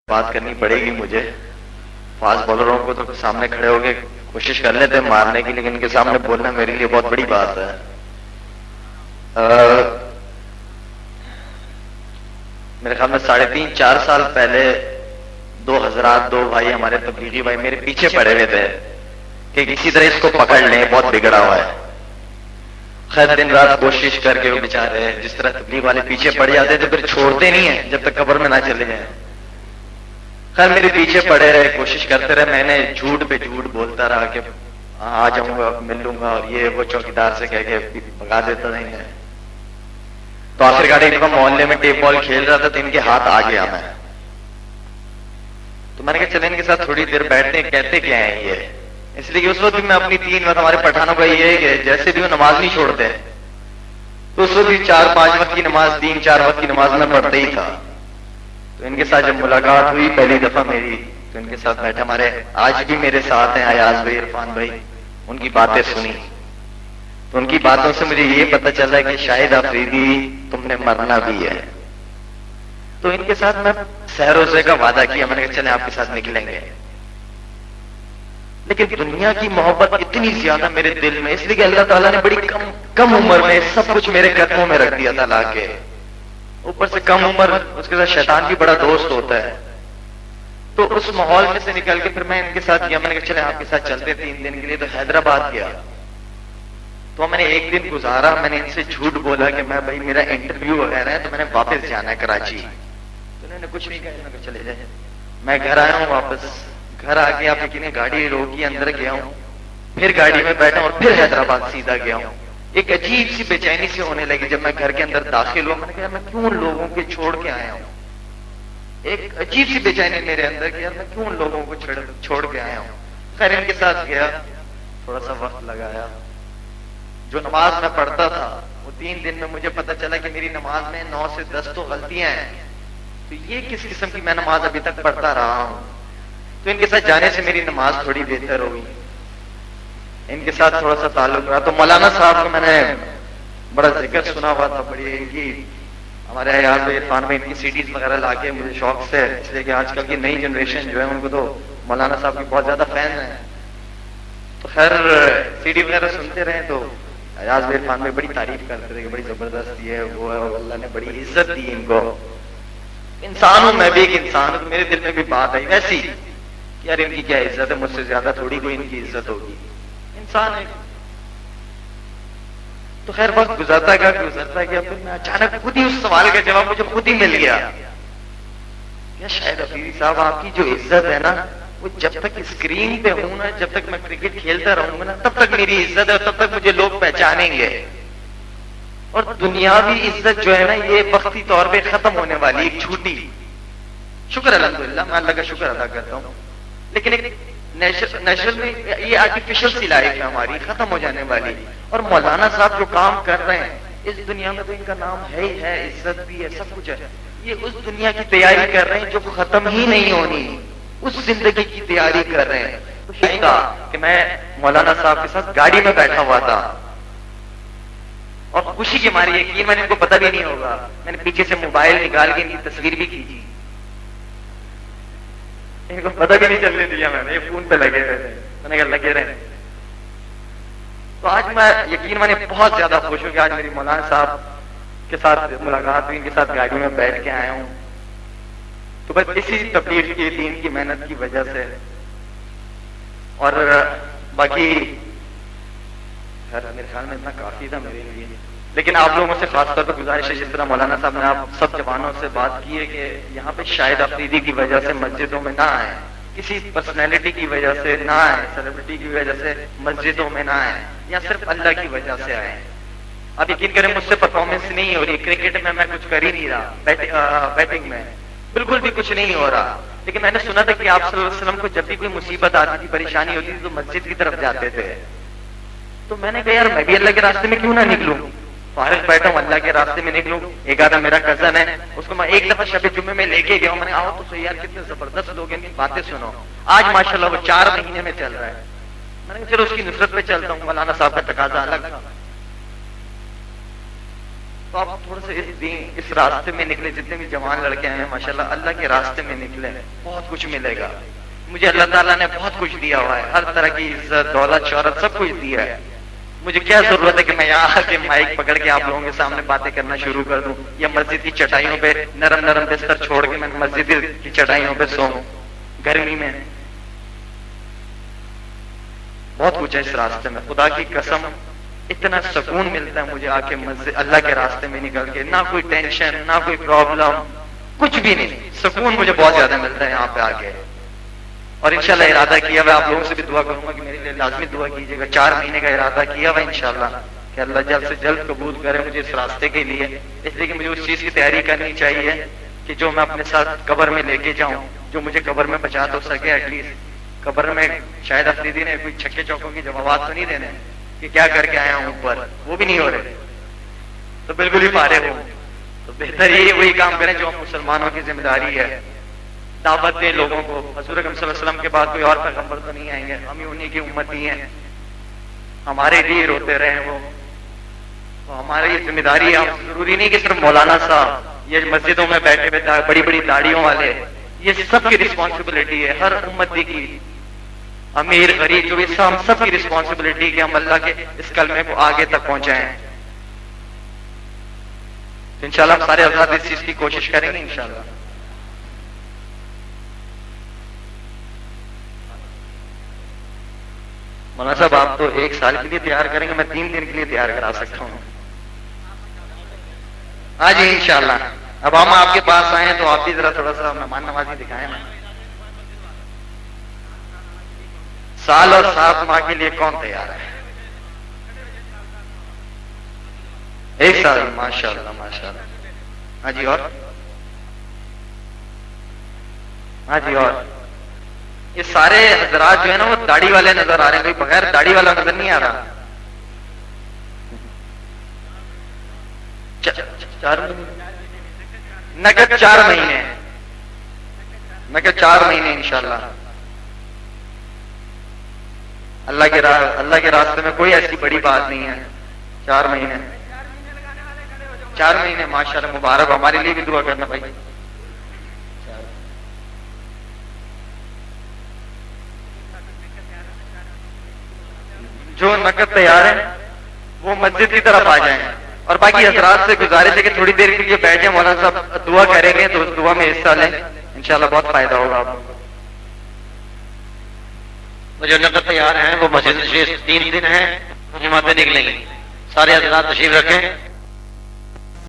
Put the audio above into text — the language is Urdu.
بات کرنی پڑے گی مجھے. فاسٹ بالروں کو تو سامنے کھڑے ہو کے کوشش کر لیتے ہیں مارنے کی، لیکن ان کے سامنے بولنا میرے لیے بہت بڑی بات ہے. میرے خیال میں 3.5-4 سال پہلے دو حضرات، دو بھائی ہمارے تبلیغی بھائی میرے پیچھے پڑے ہوئے تھے کہ کسی طرح اس کو پکڑ لیں، بہت بگڑا ہوا ہے. خیر دن رات کوشش کر کے وہ بیچارے جس طرح تبلیغ والے پیچھے پڑ جاتے تھے پھر چھوڑتے نہیں ہیں جب تک قبر میں نہ چلے جائیں. خیر میرے پیچھے پڑے رہے، کوشش کرتے رہے. میں نے جھوٹ پہ جھوٹ بولتا رہا کہ آ جاؤں گا، مل لوں گا، اور یہ وہ چوکیدار سے کہہ کے بھگا دیتا نہیں ہے. تو آخرکار ایک دفعہ محلے میں ٹیپ بال کھیل رہا تھا تو ان کے ہاتھ آ گیا میں. تو میں نے کہا چلے ان کے ساتھ تھوڑی دیر بیٹھتے ہیں، کہتے کیا ہیں یہ. اس لیے کہ اس وقت بھی میں اپنی 3 وقت ہمارے پٹھانوں کا یہ ہے کہ جیسے بھی وہ نماز نہیں چھوڑتے، تو اس وقت بھی 4-5 وقت کی نماز، 3-4 وقت کی نماز میں پڑھتا ہی تھا. تو ان کے ساتھ جب ملاقات ہوئی پہلی دفعہ میری، تو ان کے ساتھ بیٹھا، ہمارے آج بھی میرے ساتھ ہیں ایاز بھائی، عرفان بھائی. ان کی باتیں سنی تو ان کی باتوں سے مجھے یہ پتہ چلا کہ شاید آفریدی تم نے مرنا بھی ہے. تو ان کے ساتھ میں سحر روزے کا وعدہ کیا، میں نے کہا چلیں آپ کے ساتھ نکلیں گے. لیکن دنیا کی محبت اتنی زیادہ میرے دل میں، اس لیے کہ اللہ تعالیٰ نے بڑی کم عمر میں سب کچھ میرے قدموں میں رکھ دیا تھا لا کے. اوپر سے کم عمر، اس کے ساتھ شیطان بھی بڑا دوست ہوتا ہے. تو اس ماحول میں سے نکل کے پھر میں ان کے ساتھ گیا. میں نے کہا چلے آپ کے ساتھ چلتے 3 دن کے لیے. تو حیدرآباد گیا تو میں نے 1 دن گزارا. میں نے ان سے جھوٹ بولا کہ میں بھائی میرا انٹرویو وغیرہ ہے تو میں نے واپس جانا ہے کراچی. تو انہوں نے کچھ نہیں کہا، میں چلے جائیں. میں گھر آیا ہوں واپس. گھر آ کے آپ یقین گاڑی روکی، اندر گیا ہوں، پھر گاڑی میں بیٹھا اور پھر حیدرآباد سیدھا گیا ہوں. ایک عجیب سی بے چینی سے ہونے لگی جب میں گھر کے اندر داخل ہوا. میں نے کہا میں کیوں ان لوگوں کے چھوڑ کے آیا ہوں. ایک عجیب سی بے چینی میرے اندر کہ یار میں کیوں ان لوگوں کو چھوڑ کے آیا ہوں. خیر ان کے ساتھ گیا، تھوڑا سا وقت لگایا. جو نماز میں پڑھتا تھا وہ 3 دن میں مجھے پتا چلا کہ میری نماز میں 9 سے 10 تو غلطیاں ہیں. تو یہ کس قسم کی میں نماز ابھی تک پڑھتا رہا ہوں. تو ان کے ساتھ جانے سے میری نماز تھوڑی بہتر ہوگی. ان کے ساتھ تھوڑا سا تعلق رہا. تو مولانا صاحب کو میں نے بڑا ذکر سنا ہوا تھا، بڑی ان کی ہمارے ایاز بھائی، عرفان بھائی، ان کی CDs وغیرہ لا کے مجھے شوق سے، اس لیے کہ آج کل کی نئی جنریشن جو ہے ان کو تو مولانا صاحب کی بہت زیادہ فین ہیں. تو خیر CD وغیرہ سنتے رہے تو ایاز بھائی، عرفان بھائی بڑی تعریف کرتے تھے کہ بڑی زبردست یہ ہے وہ ہے، اور اللہ نے بڑی عزت دی ان کو. انسان ہوں میں بھی ایک انسان ہوں. میرے دل میں بھی بات آئی ویسی کہ یار ان کی کیا عزت ہے، مجھ سے زیادہ تھوڑی کوئی ان کی عزت ہوگی، انسان ہے. تو خیر وقت گزرتا گیا. پھر میں اچانک خود ہی اس سوال کا جواب مجھے خود ہی مل گیا. یا شاید افریدی صاحب آپ کی جو عزت ہے نا وہ جب تک اسکرین پہ ہوں نا، جب تک میں کرکٹ کھیلتا رہوں گا نا، تب تک میری عزت ہے، تب تک مجھے لوگ پہچانیں گے. اور دنیاوی عزت جو ہے نا یہ وقتی طور پہ ختم ہونے والی ایک جھوٹی. شکر الحمدللہ میں اللہ کا شکر ادا کرتا ہوں. لیکن ایک نیچرل میں یہ آرٹیفیشل سی لائف ہے ہماری، ختم ہو جانے والی. اور مولانا صاحب جو کام کر رہے ہیں اس دنیا میں تو ان کا نام ہے ہی ہے، عزت بھی ہے، سب کچھ ہے. یہ اس دنیا کی تیاری کر رہے ہیں جو ختم ہی نہیں ہونی، اس زندگی کی تیاری کر رہے ہیں. تو کہ میں مولانا صاحب کے ساتھ گاڑی میں بیٹھا ہوا تھا اور خوشی کی ماری یقین میں نے ان کو پتہ بھی نہیں ہوگا، میں نے پیچھے سے موبائل نکال کے ان کی تصویر بھی کھینچی. ان کو پتہ بھی نہیں چلنے دیا. میں نے یہ فون پہ لگے رہے تھے، میں نے کہا لگے رہے. تو آج میں یقین میں نے بہت زیادہ خوش ہوں کہ آج میری مولانا صاحب کے ساتھ ملاقات ہوئی، ان کے ساتھ گاڑی میں بیٹھ کے آیا ہوں. تو بس اسی تبلیغ کی، دین کی محنت کی وجہ سے. اور باقی میرے خیال میں اتنا کافی تھا میرے لیے. لیکن آپ لوگوں سے خاص طور پر گزارش ہے، جس طرح مولانا صاحب نے آپ سب جوانوں سے بات کی ہے کہ یہاں پہ شاید آفریدی کی وجہ سے مسجدوں میں نہ آئے، کسی پرسنالٹی کی وجہ سے نہ آئے، سیلیبریٹی کی وجہ سے مسجدوں میں نہ آئے، یا صرف اللہ کی وجہ سے آئے. اب یقین کریں مجھ سے پرفارمنس نہیں ہو رہی، کرکٹ میں کچھ کر ہی نہیں رہا، بیٹنگ میں بالکل بھی کچھ نہیں ہو رہا. لیکن میں نے سنا تھا کہ آپ صلی اللہ علیہ وسلم کو جب بھی کوئی مصیبت آتی تھی، پریشانی ہوتی تھی تو مسجد کی طرف جاتے تھے. تو میں نے کہا یار میں بھی اللہ کے راستے میں کیوں نہ نکلوں، فارغ بیٹھا ہوں اللہ کے راستے میں نکلوں. ایک آدھا میرا کزن ہے، اس کو میں ایک دفعہ شب جمعے میں لے کے گیا ہوں. میں نے آؤ تو صحیح یار کتنے زبردست لوگ ہیں، باتیں سنو. آج ماشاءاللہ وہ 4 مہینے میں چل رہا ہے. میں نے کہا چلو اس کی نصرت پہ چلتا ہوں. مولانا صاحب کا تقاضا الگ تھا. تو آپ تھوڑا سا اس راستے میں نکلے، جتنے بھی جوان لڑکے ہیں ماشاءاللہ اللہ کے راستے میں نکلے، بہت کچھ ملے گا. مجھے اللہ تعالیٰ نے بہت کچھ دیا ہوا ہے، ہر طرح کی عزت دولت شہرت سب کچھ دیا ہے. مجھے کیا ضرورت ہے کہ میں یہاں آ کے مائک پکڑ کے آپ لوگوں کے سامنے باتیں کرنا شروع کر دوں، یا مسجد کی چٹائیوں پہ نرم نرم بستر چھوڑ کے میں مسجد کی چٹائیوں پہ سوؤں گرمی میں. بہت کچھ ہے اس راستے میں، خدا کی قسم اتنا سکون ملتا ہے مجھے آ کے مسجد اللہ کے راستے میں نکل کے. نہ کوئی ٹینشن نہ کوئی پرابلم، کچھ بھی نہیں، سکون مجھے بہت زیادہ ملتا ہے یہاں پہ آ کے. اور انشاءاللہ ارادہ کیا ہوا، آپ لوگوں سے بھی دعا کروں گا کہ میرے لیے لازمی دعا کیجیے گا. 4 مہینے کا ارادہ کیا ہوا انشاءاللہ کہ اللہ جلد سے جلد قبول کرے مجھے اس راستے کے لیے. اس لیے کہ مجھے اس چیز کی تیاری کرنی چاہیے کہ جو میں اپنے ساتھ قبر میں لے کے جاؤں، جو مجھے قبر میں بچا تو سکے. ایٹ لیسٹ قبر میں شاید افریدی نے کوئی چھکے چوکوں کی جوابات تو نہیں دینے کہ کیا کر کے آیا ہوں اوپر، وہ بھی نہیں ہو رہے، تو بالکل ہی فارغ ہوں. تو بہتر یہ وہی کام کریں جو ہم مسلمانوں کی ذمہ داری ہے، دعوت دیں لوگوں کو. حضور اکرم صلی اللہ علیہ وسلم کے بعد کوئی اور پیغمبر تو نہیں آئیں گے، ہم ہی انہیں کی امتی ہیں، ہمارے لیے روتے رہے وہ. تو ہماری یہ ذمہ داری ہے. ضروری نہیں کہ صرف مولانا صاحب، یہ مسجدوں میں بیٹھے ہوئے بڑی بڑی داڑیوں والے، یہ سب کی رسپانسبلٹی ہے، ہر امتی کی، امیر غریب جو بھی ہم سب کی رسپانسبلٹی کہ ہم اللہ کے اس کلمے کو آگے تک پہنچائیں. انشاءاللہ ہم سارے حضرات اس چیز کی کوشش کریں گے انشاءاللہ. مولانا صاحب آپ تو 1 سال کے لیے تیار کریں گے، میں 3 دن کے لیے تیار کرا سکتا ہوں. ہاں جی انشاءاللہ. اب ہم آپ کے پاس آئے تو آپ بھی ذرا تھوڑا سا مہمان نوازی دکھائیں نا. سال اور 7 ماہ کے لیے کون تیار ہے؟ 1 سال. ماشاءاللہ ماشاءاللہ. ہاں جی اور ہاں جی اور یہ سارے حضرات جو ہے نا وہ داڑھی والے نظر آ رہے ہیں، کوئی بغیر داڑھی والا نظر نہیں آ رہا. 4 نقد 4 مہینے، نقد 4 مہینے انشاءاللہ. اللہ کے راستے میں کوئی ایسی بڑی بات نہیں ہے. 4 مہینے 4 مہینے ماشاءاللہ مبارک. ہمارے لیے بھی دعا کرنا بھائی. جو نقد تیار ہے وہ مسجد کی طرف آ جائیں. اور باقی حضرات سے گزارش ہے کہ تھوڑی دیر کے لیے بیٹھ جائیں، مولانا صاحب دعا کریں گے تو اس دعا میں حصہ لیں، انشاءاللہ بہت فائدہ ہوگا آپ کو. جو نقد تیار ہیں وہ مسجد 3 دن ہیں، جماعتیں نکلیں گی. سارے حضرات تشریف رکھیں.